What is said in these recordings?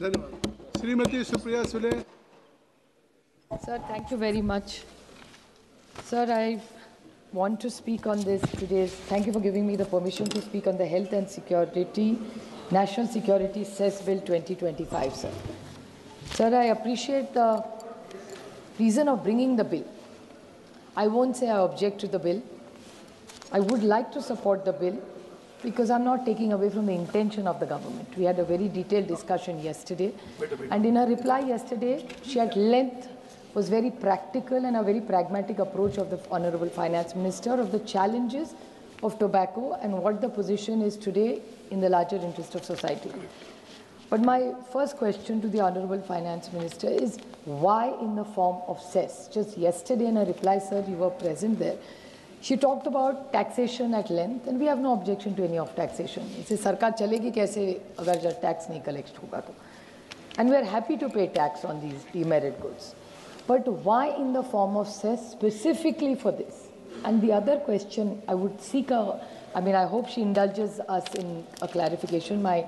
धन्यवाद। Shrimati Supriya Sule. Sir, thank you very much. Sir, I want to speak on this today. Thank you for giving me the permission to speak on the Health and Security, National Security Cess Bill 2025, sir. Sir, I appreciate the reason of bringing the bill. I won't say I object to the bill. I would like to support the bill because I'm not taking away from the intention of the government. We had a very detailed discussion yesterday, and in her reply yesterday, she at length was very practical and a very pragmatic approach of the Honorable Finance Minister of the challenges of tobacco and what the position is today in the larger interest of society. But my first question to the Honorable Finance Minister is why in the form of cess? Just yesterday in a reply, sir, you were present there. She talked about taxation at length, and we have no objection to any of taxation. इसे सरकार चलेगी कैसे अगर जब tax नहीं collect होगा तो? And we are happy to pay tax on these demerit goods. But why in the form of cess specifically for this? And the other question I would seek I hope she indulges us in a clarification. My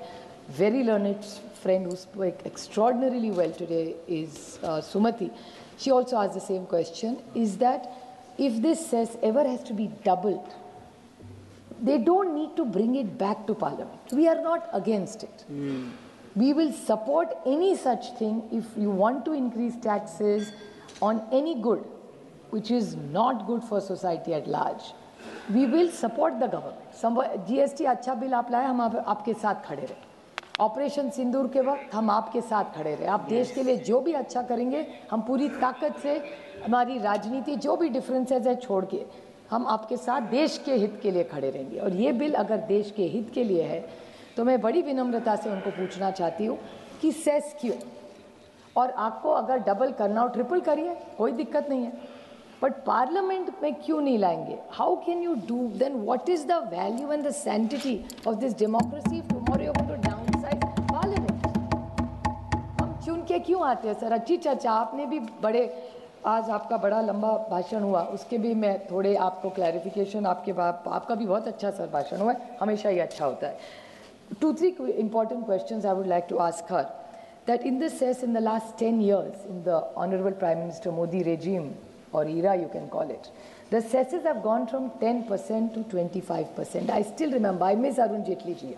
very learned friend who spoke extraordinarily well today is Sumati. She also asked the same question, is that if this cess ever has to be doubled, they don't need to bring it back to Parliament. We are not against it. We will support any such thing if you want to increase taxes on any good which is not good for society at large. We will support the government. GST अच्छा bill आप लाए, हम आपके साथ खड़े रहे. Operation सिंदूर के वक्त हम आपके साथ खड़े रहे. आप देश के लिए जो भी अच्छा करेंगे, हम पूरी ताकत से हमारी राजनीति जो भी डिफरेंसेस है छोड़ के हम आपके साथ देश के हित के लिए खड़े रहेंगे. और ये बिल अगर देश के हित के लिए है तो मैं बड़ी विनम्रता से उनको पूछना चाहती हूँ कि सेस क्यों, और आपको अगर डबल करना हो ट्रिपल करिए, कोई दिक्कत नहीं है, बट पार्लियामेंट में क्यों नहीं लाएंगे? How can you do then? What is the value and the sanctity of this democracy tomorrow you going to downsize parliament? हम चुन के क्यों आते हैं सर? अच्छी चर्चा आपने भी बड़े, आज आपका बड़ा लंबा भाषण हुआ, उसके भी मैं थोड़े आपको क्लैरिफिकेशन, आपका भी बहुत अच्छा सर भाषण हुआ है, हमेशा ही अच्छा होता है. 2-3 important questions I would like to ask her. That in this cess in the last 10 years, in the Honorable Prime Minister Modi regime, or era you can call it, the cesses have gone from 10% to 25%. I still remember, I miss Arun Jaitley ji.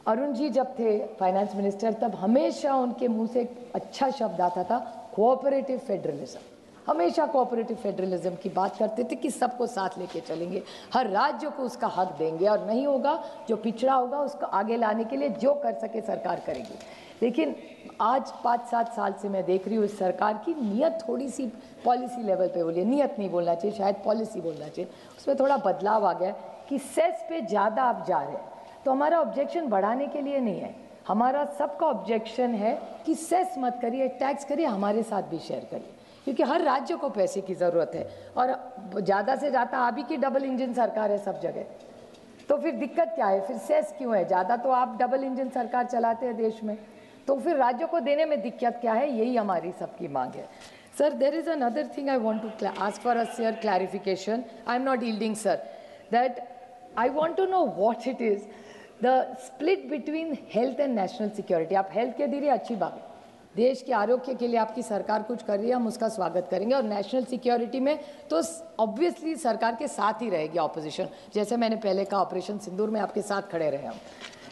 Arun ji जब थे finance minister तब हमेशा उनके मुंह से एक अच्छा शब्द आता था, कोऑपरेटिव फेडरलिज्म. हमेशा कोऑपरेटिव फेडरलिज्म की बात करते थे कि सबको साथ लेके चलेंगे, हर राज्य को उसका हक देंगे, और नहीं होगा जो पिछड़ा होगा उसको आगे लाने के लिए जो कर सके सरकार करेगी. लेकिन आज 5-7 साल से मैं देख रही हूँ इस सरकार की नीयत थोड़ी सी पॉलिसी लेवल पे बोलिए, नीयत नहीं बोलना चाहिए, शायद पॉलिसी बोलना चाहिए, उसमें थोड़ा बदलाव आ गया कि सेस पे ज़्यादा आप जा रहे हैं. तो हमारा ऑब्जेक्शन बढ़ाने के लिए नहीं है, हमारा सबका ऑब्जेक्शन है कि सेस मत करिए, टैक्स करिए, हमारे साथ भी शेयर करिए, क्योंकि हर राज्य को पैसे की ज़रूरत है, और ज़्यादा से ज़्यादा आप ही की डबल इंजन सरकार है सब जगह, तो फिर दिक्कत क्या है? फिर सेस क्यों है? ज़्यादा तो आप डबल इंजन सरकार चलाते हैं देश में, तो फिर राज्यों को देने में दिक्कत क्या है? यही हमारी सबकी मांग है. Sir, there is another thing I want to ask for a share clarification. I am not yielding sir, that I want to know what it is the split between health and national security. आप health के दीजिए, अच्छी बात है, देश के आरोग्य के लिए आपकी सरकार कुछ कर रही है, हम उसका स्वागत करेंगे, और नेशनल सिक्योरिटी में तो ऑब्वियसली सरकार के साथ ही रहेगी ऑपोजिशन, जैसे मैंने पहले कहा ऑपरेशन सिंदूर में आपके साथ खड़े रहे हम.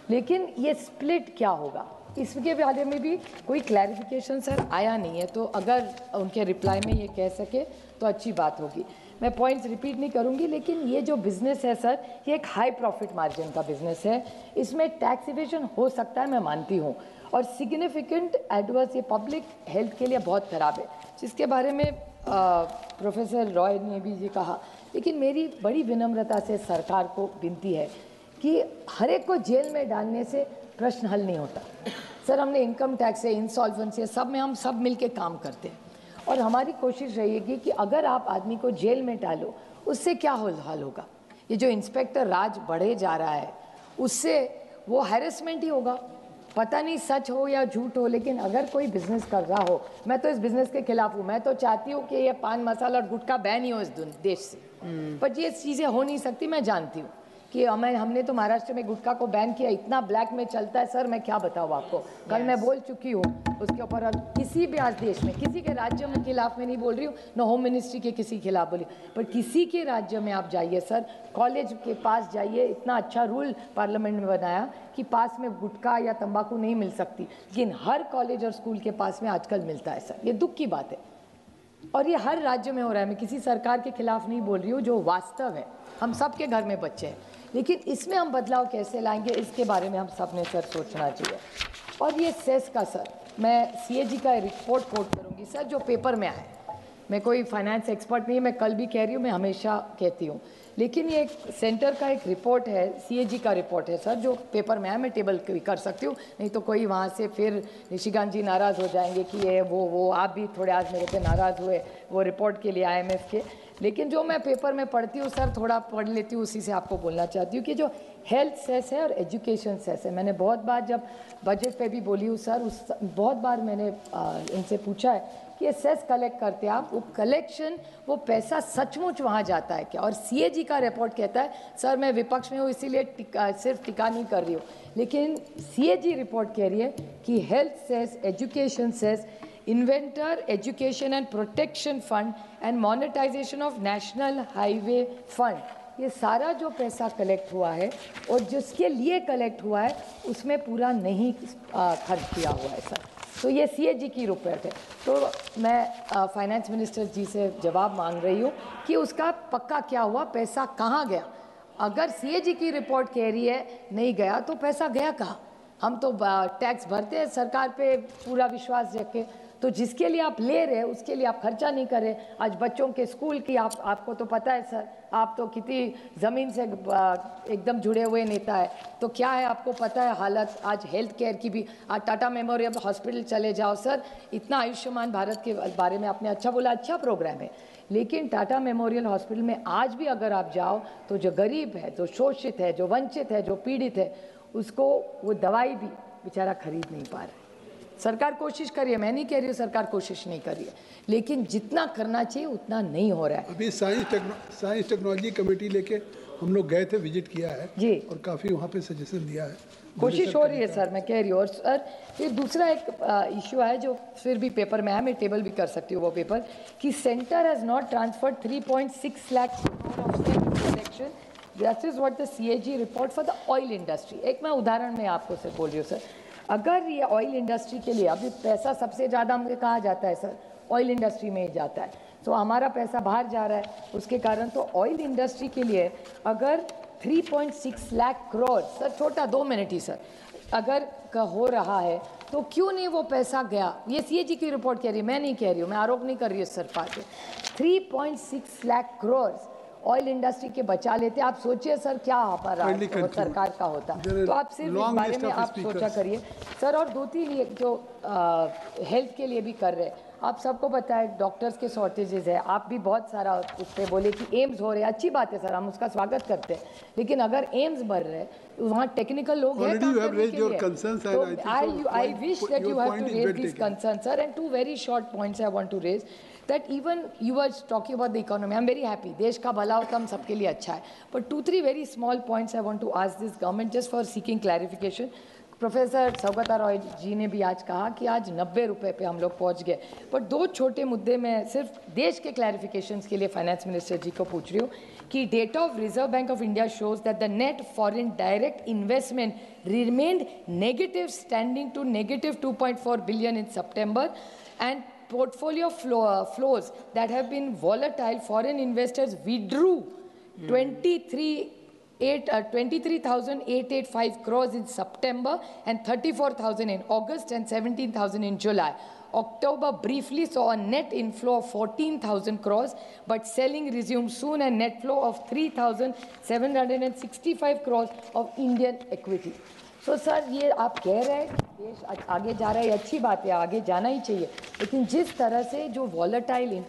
लेकिन ये स्प्लिट क्या होगा, इसके बारे में भी कोई क्लैरिफिकेशन सर आया नहीं है, तो अगर उनके रिप्लाई में ये कह सके तो अच्छी बात होगी. मैं पॉइंट्स रिपीट नहीं करूंगी, लेकिन ये जो बिज़नेस है सर, ये एक हाई प्रॉफिट मार्जिन का बिज़नेस है, इसमें टैक्स इवेजन हो सकता है, मैं मानती हूँ, और सिग्निफिकेंट एडवर्स, ये पब्लिक हेल्थ के लिए बहुत ख़राब है, जिसके बारे में प्रोफेसर रॉय ने भी ये कहा. लेकिन मेरी बड़ी विनम्रता से सरकार को विनती है कि हर एक को जेल में डालने से प्रश्न हल नहीं होता. सर, हमने इनकम टैक्स है, इंसॉल्वेंसी है, सब में हम सब मिलके काम करते हैं, और हमारी कोशिश रहेगी कि अगर आप आदमी को जेल में डालो, उससे क्या हल होगा? ये जो इंस्पेक्टर राज बढ़े जा रहा है, उससे वो हैरेसमेंट ही होगा. पता नहीं सच हो या झूठ हो, लेकिन अगर कोई बिजनेस कर रहा हो, मैं तो इस बिजनेस के खिलाफ हूँ, मैं तो चाहती हूँ कि ये पान मसाला और गुटखा बैन ही हो इस देश से, पर ये चीज़ें हो नहीं सकती, मैं जानती हूँ, कि हमने तो महाराष्ट्र में गुटखा को बैन किया, इतना ब्लैक में चलता है सर, मैं क्या बताऊँ आपको। कल मैं बोल चुकी हूँ उसके ऊपर, और किसी भी आज देश में किसी के राज्य में खिलाफ में नहीं बोल रही हूँ, न होम मिनिस्ट्री के किसी खिलाफ बोली, पर किसी के राज्य में आप जाइए सर, कॉलेज के पास जाइए, इतना अच्छा रूल पार्लियामेंट में बनाया कि पास में गुटखा या तंबाकू नहीं मिल सकती, लेकिन हर कॉलेज और स्कूल के पास में आजकल मिलता है सर। ये दुख की बात है और ये हर राज्य में हो रहा है। मैं किसी सरकार के खिलाफ नहीं बोल रही हूँ, जो वास्तव है। हम सब के घर में बच्चे हैं, लेकिन इसमें हम बदलाव कैसे लाएंगे, इसके बारे में हम सब ने सर सोचना चाहिए। और ये सेस का सर, मैं सीएजी का रिपोर्ट कोट करूँगी सर, जो पेपर में आया है। मैं कोई फाइनेंस एक्सपर्ट नहीं, मैं कल भी कह रही हूँ, मैं हमेशा कहती हूँ, लेकिन ये एक सेंटर का एक रिपोर्ट है, सीएजी का रिपोर्ट है सर, जो पेपर में है। मैं टेबल कर सकती हूँ, नहीं तो कोई वहाँ से फिर निशिकांत जी नाराज़ हो जाएंगे कि ये वो आप भी थोड़े आज मेरे पे नाराज़ हुए वो रिपोर्ट के लिए IMF के। लेकिन जो मैं पेपर में पढ़ती हूँ सर, थोड़ा पढ़ लेती हूँ, उसी से आपको बोलना चाहती हूँ कि जो हेल्थ सेस है और एजुकेशन सेस है, मैंने बहुत बार जब बजट पे भी बोली हूँ सर, बहुत बार मैंने इनसे पूछा है कि ये सेस कलेक्ट करते हैं आप, वो कलेक्शन, वो पैसा सचमुच वहाँ जाता है क्या। और सीएजी का रिपोर्ट कहता है, सर मैं विपक्ष में हूँ इसीलिए सिर्फ टिका नहीं कर रही हूँ, लेकिन सीएजी रिपोर्ट कह रही है कि health cess, education cess, investor education and protection fund and monetization of national highway fund, ये सारा जो पैसा कलेक्ट हुआ है और जिसके लिए कलेक्ट हुआ है उसमें पूरा नहीं खर्च किया हुआ है सर। तो ये सीएजी की रिपोर्ट है। तो मैं फाइनेंस मिनिस्टर जी से जवाब मांग रही हूँ कि उसका पक्का क्या हुआ, पैसा कहाँ गया। अगर सीएजी की रिपोर्ट कह रही है नहीं गया, तो पैसा गया कहाँ। हम तो टैक्स भरते हैं सरकार पे पूरा विश्वास रख के, तो जिसके लिए आप ले रहे हैं उसके लिए आप खर्चा नहीं कर रहे। आज बच्चों के स्कूल की आपको तो पता है सर, आप तो कितनी ज़मीन से एकदम जुड़े हुए नेता है, तो क्या है आपको पता है हालत आज हेल्थ केयर की भी। आज टाटा मेमोरियल हॉस्पिटल चले जाओ सर, इतना आयुष्मान भारत के बारे में आपने अच्छा बोला, अच्छा प्रोग्राम है, लेकिन टाटा मेमोरियल हॉस्पिटल में आज भी अगर आप जाओ तो जो गरीब है, जो शोषित है, जो वंचित है, जो पीड़ित है, उसको वो दवाई भी बेचारा खरीद नहीं पा रहा है। सरकार कोशिश कर रही है, मैं नहीं कह रही हूँ सरकार कोशिश नहीं कर रही है, लेकिन जितना करना चाहिए उतना नहीं हो रहा है। अभी साइंस टेक्नोलॉजी कमेटी लेके हम लोग गए थे, विजिट किया है जी, और काफ़ी वहाँ पे सजेशन दिया है, कोशिश हो रही है सर, मैं कह रही हूँ। और सर फिर दूसरा एक इशू है जो फिर भी पेपर में है, मैं टेबल भी कर सकती हूँ वो पेपर, कि centre has not transferred 3.6 lakh collection, this is what the CAG report for the oil industry. एक मैं उदाहरण में आपको सर बोल रही हूँ सर, अगर ये ऑयल इंडस्ट्री के लिए अभी पैसा सबसे ज़्यादा हमें कहाँ जाता है सर, ऑयल इंडस्ट्री में ही जाता है, तो हमारा पैसा बाहर जा रहा है उसके कारण। तो ऑयल इंडस्ट्री के लिए अगर 3.6 लाख करोड़ सर, छोटा 2 मिनट ही सर, अगर हो रहा है तो क्यों नहीं वो पैसा गया। ये सीएजी की रिपोर्ट कह रही है, मैं नहीं कह रही हूँ, मैं आरोप नहीं कर रही हूँ सरकार पे। 3.6 लाख करोड़ ऑयल इंडस्ट्री के बचा लेते, आप सोचिए सर क्या हमारा सरकार का होता। तो आप सिर्फ इस बारे में आप सोचा करिए सर। और 2-3 ये जो हेल्थ के लिए भी कर रहे हैं, आप सबको पता है डॉक्टर्स के शॉर्टेजेस है, आप भी बहुत सारा उस पर बोले कि एम्स हो रहे हैं, अच्छी बात है सर, हम उसका स्वागत करते हैं, लेकिन अगर एम्स बढ़ रहे हैं तो वहाँ टेक्निकल लोग हैं काम करने के लिए। तो I wish that you have to raise this concern sir, and 2 very short points I want to raise, that even you were talking about the economy, I'm very happy, देश का भला होता हम सबके लिए अच्छा है, but 2-3 very small points I want to ask this government just for seeking clarification. Professor Saugata Roy ji ने भी आज कहा कि आज 90 रुपये पे हम लोग पहुंच गए, पर 2 छोटे मुद्दे में सिर्फ देश के क्लैरिफिकेशंस के लिए फाइनेंस मिनिस्टर जी को पूछ रही हूँ कि data of Reserve Bank of India shows that the net foreign direct investment remained negative, standing to negative 2.4 billion in September, and portfolio flows that have been volatile. Foreign investors withdrew 23,885 crores in September and 34,000 in August and 17,000 in July. October briefly saw a net inflow of 14,000 crores, but selling resumed soon, and net flow of 3,765 crores of Indian equity. So sir, ये आप कह रहे हैं देश आगे जा रहा है, अच्छी बात है, आगे जाना ही चाहिए, लेकिन जिस तरह से जो वॉलेटाइल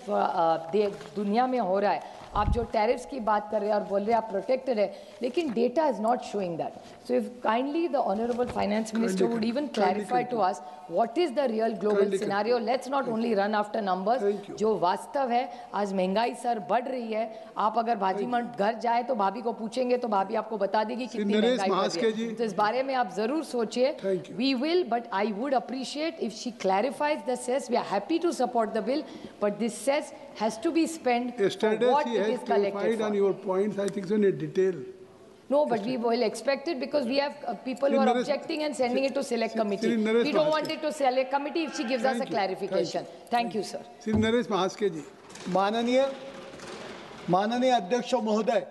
दुनिया में हो रहा है, आप जो टैरिफ्स की बात कर रहे हैं और बोल रहे हैं आप प्रोटेक्टेड है, लेकिन data is not showing that. So if kindly the honourable finance minister would even clarify to us what is the real global scenario. Let's not only run after numbers. जो वास्तव है, आज महंगाई सर बढ़ रही है. आप अगर भाजी मंड घर जाए तो भाभी को पूछेंगे तो भाभी आपको बता देगी कितनी महंगाई बढ़ रही है. तो इस बारे में आप जरूर सोचिए. We will, but I would appreciate if she clarifies the cess. We are happy to support the bill, but this cess has to be spent for what it is collected for. On your points, I think so in detail. No, but we will expect it because we have people who are objecting and sending it to select committee. We don't want it to select committee if she gives us a clarification. Thank you, sir. Shri Naresh Mahaske ji. माननीय अध्यक्ष महोदय,